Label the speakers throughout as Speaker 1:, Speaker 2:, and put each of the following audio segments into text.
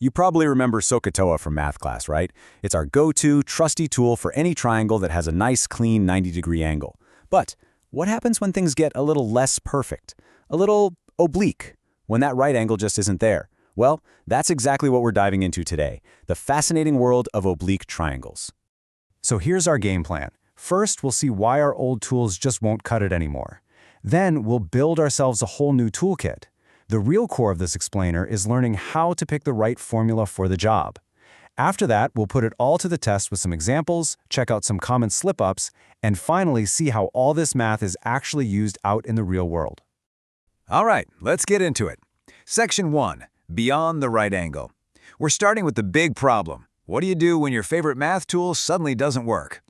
Speaker 1: You probably remember SOHCAHTOA from math class, right? It's our go-to, trusty tool for any triangle that has a nice, clean 90-degree angle. But what happens when things get a little less perfect? A little oblique, when that right angle just isn't there? Well, that's exactly what we're diving into today, the fascinating world of oblique triangles.
Speaker 2: So here's our game plan. First, we'll see why our old tools just won't cut it anymore. Then, we'll build ourselves a whole new toolkit. The real core of this explainer is learning how to pick the right formula for the job. After that, we'll put it all to the test with some examples, check out some common slip-ups, and finally see how all this math is actually used out in the real world.
Speaker 3: All right, let's get into it. Section 1, Beyond the Right Angle. We're starting with the big problem. What do you do when your favorite math tool suddenly doesn't work?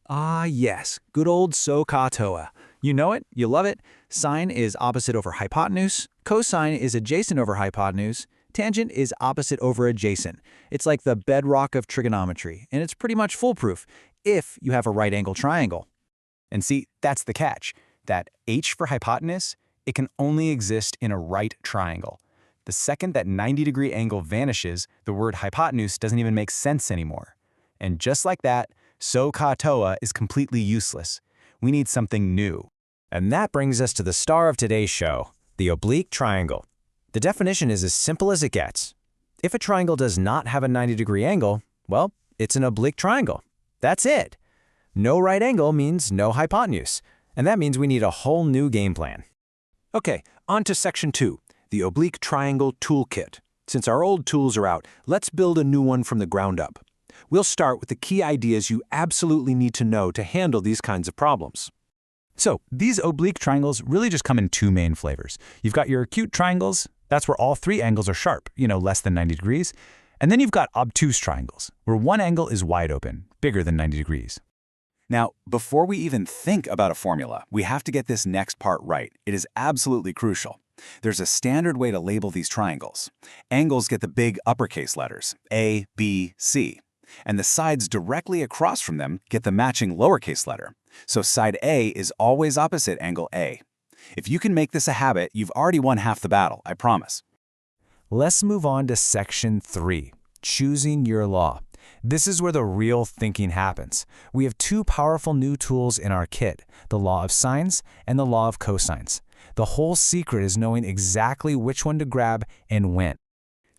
Speaker 4: Ah, yes, good old SOHCAHTOA. You know it, you love it. Sine is opposite over hypotenuse, cosine is adjacent over hypotenuse, tangent is opposite over adjacent. It's like the bedrock of trigonometry, and it's pretty much foolproof if you have a right angle triangle.
Speaker 1: And see, that's the catch. That h for hypotenuse, it can only exist in a right triangle. The second that 90-degree angle vanishes, the word hypotenuse doesn't even make sense anymore. And just like that, SOHCAHTOA is completely useless. We need something new.
Speaker 5: And that brings us to the star of today's show, the oblique triangle. The definition is as simple as it gets. If a triangle does not have a 90-degree angle, well, it's an oblique triangle. That's it. No right angle means no hypotenuse, and that means we need a whole new game plan.
Speaker 6: Okay, on to Section 2, the Oblique Triangle Toolkit. Since our old tools are out, let's build a new one from the ground up. We'll start with the key ideas you absolutely need to know to handle these kinds of problems.
Speaker 2: So, these oblique triangles really just come in two main flavors. You've got your acute triangles, that's where all three angles are sharp, less than 90 degrees. And then you've got obtuse triangles, where one angle is wide open, bigger than 90 degrees.
Speaker 1: Now, before we even think about a formula, we have to get this next part right. It is absolutely crucial. There's a standard way to label these triangles. Angles get the big uppercase letters, A, B, C. And the sides directly across from them get the matching lowercase letter. So side A is always opposite angle A. If you can make this a habit, you've already won half the battle, I promise.
Speaker 5: Let's move on to Section 3, Choosing Your Law. This is where the real thinking happens. We have two powerful new tools in our kit, the law of sines and the law of cosines. The whole secret is knowing exactly which one to grab and when.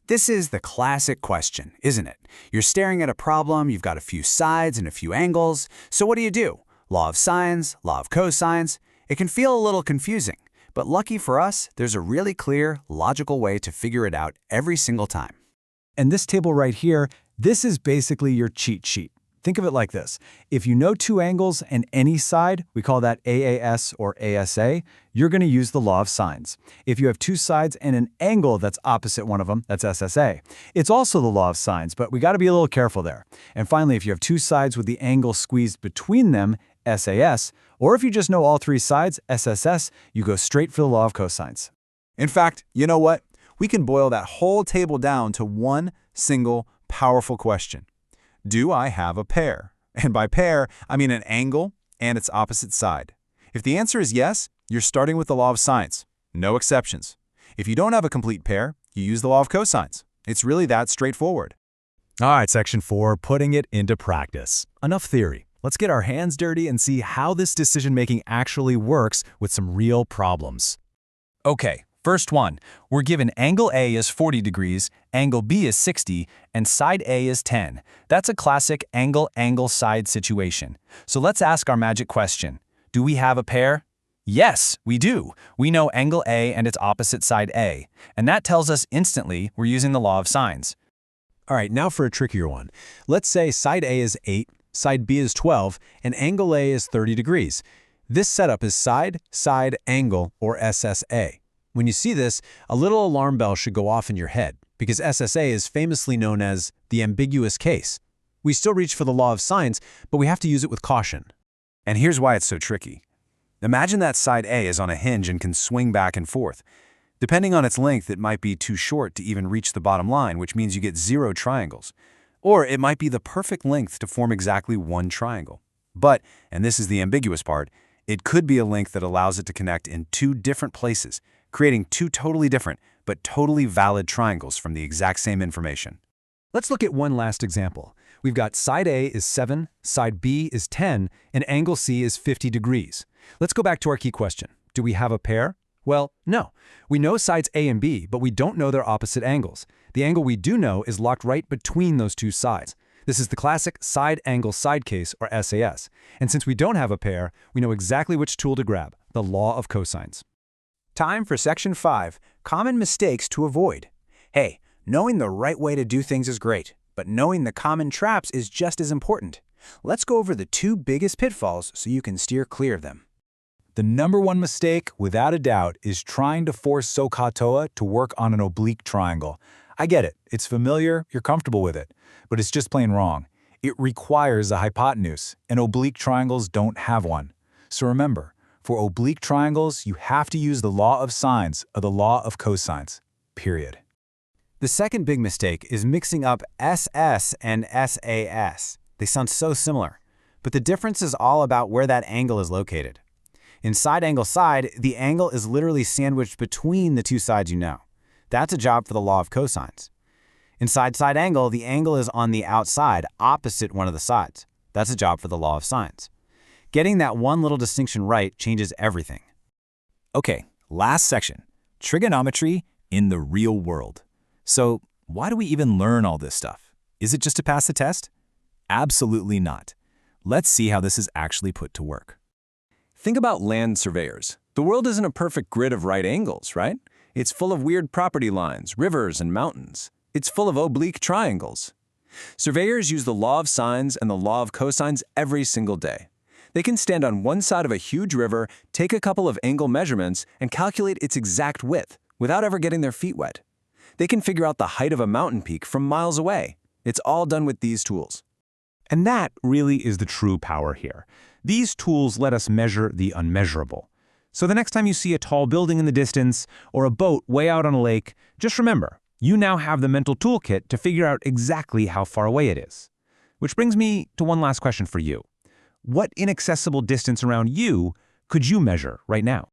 Speaker 1: This is the classic question, isn't it? You're staring at a problem, you've got a few sides and a few angles, so what do? Law of sines, law of cosines. It can feel a little confusing, but lucky for us, there's a really clear, logical way to figure it out every single time.
Speaker 2: And this table right here, this is basically your cheat sheet. Think of it like this. If you know two angles and any side, we call that AAS or ASA, you're going to use the law of sines. If you have two sides and an angle that's opposite one of them, that's SSA. It's also the law of sines, but we got to be a little careful there. And finally, if you have two sides with the angle squeezed between them, SAS, or if you just know all three sides, SSS, you go straight for the law of cosines.
Speaker 3: In fact, you know what? We can boil that whole table down to one single powerful question. Do I have a pair? And by pair, I mean an angle and its opposite side. If the answer is yes, you're starting with the law of sines. No exceptions. If you don't have a complete pair, you use the law of cosines. It's really that straightforward.
Speaker 5: All right, Section 4, putting it into practice. Enough theory. Let's get our hands dirty and see how this decision-making actually works with some real problems.
Speaker 4: Okay, first one. We're given angle A is 40 degrees, angle B is 60, and side A is 10. That's a classic angle-angle-side situation. So let's ask our magic question. Do we have a pair? Yes, we do. We know angle A and its opposite side A. And that tells us instantly we're using the law of sines.
Speaker 6: All right, now for a trickier one. Let's say side A is 8, side B is 12, and angle A is 30 degrees. This setup is side, angle, or SSA. When you see this, a little alarm bell should go off in your head, because SSA is famously known as the ambiguous case. We still reach for the law of sines, but we have to use it with caution.
Speaker 1: And here's why it's so tricky. Imagine that side A is on a hinge and can swing back and forth. Depending on its length, it might be too short to even reach the bottom line, which means you get 0 triangles. Or it might be the perfect length to form exactly one triangle. But, and this is the ambiguous part, it could be a length that allows it to connect in two different places, creating two totally different, but totally valid triangles from the exact same information.
Speaker 2: Let's look at one last example. We've got side A is 7, side B is 10, and angle C is 50 degrees. Let's go back to our key question. Do we have a pair? Well, no. We know sides A and B, but we don't know their opposite angles. The angle we do know is locked right between those two sides. This is the classic side-angle-side case, or SAS. And since we don't have a pair, we know exactly which tool to grab, the law of cosines.
Speaker 5: Time for Section 5, Common Mistakes to Avoid. Hey, knowing the right way to do things is great, but knowing the common traps is just as important. Let's go over the 2 biggest pitfalls so you can steer clear of them.
Speaker 1: The number one mistake, without a doubt, is trying to force SOHCAHTOA to work on an oblique triangle. I get it. It's familiar, you're comfortable with it. But it's just plain wrong. It requires a hypotenuse, and oblique triangles don't have one. So remember, for oblique triangles, you have to use the law of sines or the law of cosines. Period.
Speaker 5: The second big mistake is mixing up SS and SAS. They sound so similar, but the difference is all about where that angle is located. In side-angle-side, the angle is literally sandwiched between the two sides you know. That's a job for the law of cosines. In side-side angle, the angle is on the outside, opposite one of the sides. That's a job for the law of sines. Getting that one little distinction right changes everything.
Speaker 1: Okay, last section. Trigonometry in the real world. So, why do we even learn all this stuff? Is it just to pass the test? Absolutely not. Let's see how this is actually put to work.
Speaker 4: Think about land surveyors. The world isn't a perfect grid of right angles, right? It's full of weird property lines, rivers, and mountains. It's full of oblique triangles. Surveyors use the law of sines and the law of cosines every single day. They can stand on one side of a huge river, take a couple of angle measurements, and calculate its exact width without ever getting their feet wet. They can figure out the height of a mountain peak from miles away. It's all done with these tools.
Speaker 2: And that really is the true power here. These tools let us measure the unmeasurable. So the next time you see a tall building in the distance or a boat way out on a lake, just remember, you now have the mental toolkit to figure out exactly how far away it is. Which brings me to one last question for you. What inaccessible distance around you could you measure right now?